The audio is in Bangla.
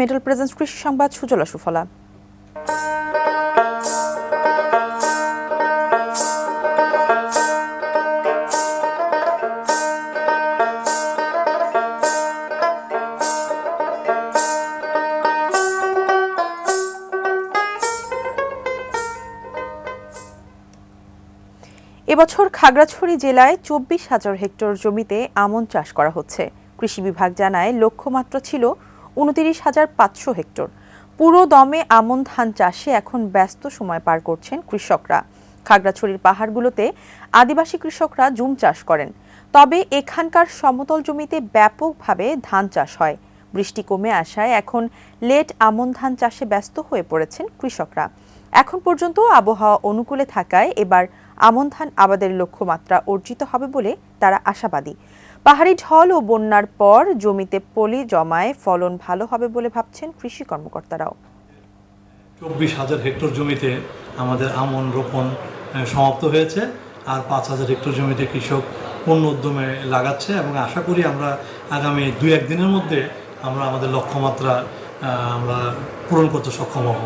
মেডাল প্রেজেন্স কৃষি সংবাদ সুজলা সুফলা। এবছর খাগড়াছড়ি জেলায় ২৪,০০০ হেক্টর জমিতে আমন চাষ করা হচ্ছে। কৃষি বিভাগ জানায় লক্ষ্যমাত্রা ছিল ২৯,৫০০ হেক্টর। পুরো দমে আমন ধান চাষে এখন ব্যস্ত সময় পার করছেন কৃষকরা। খাগড়াছড়ির পাহাড়গুলোতে আদিবাসী কৃষকরা জুম চাষ করেন, তবে এখানকার সমতল জমিতে ব্যাপকভাবে ধান চাষ হয়। বৃষ্টি কমে আসায় এখন লেট আমন ধান চাষে ব্যস্ত হয়ে পড়েছেন কৃষকরা। এখন পর্যন্ত আবহাওয়া অনুকূলে থাকায় এবার আমন ধান আবাদের লক্ষ্যমাত্রা অর্জিত হবে বলে তারা আশাবাদী। পাহাড়ি ঢল ও বন্যার পর জমিতে পলি জমায় ফলন ভালো হবে বলে ভাবছেন কৃষি কর্মকর্তারাও। ২৪,০০০ হেক্টর জমিতে আমাদের আমন রোপণ সমাপ্ত হয়েছে, আর ৫,০০০ হেক্টর জমিতে কৃষক পূর্ণ উদ্যমে লাগাচ্ছে এবং আশা করি আমরা আগামী ২-১ দিনের মধ্যে আমরা আমাদের লক্ষ্যমাত্রা আমরা পূরণ করতে সক্ষম হব।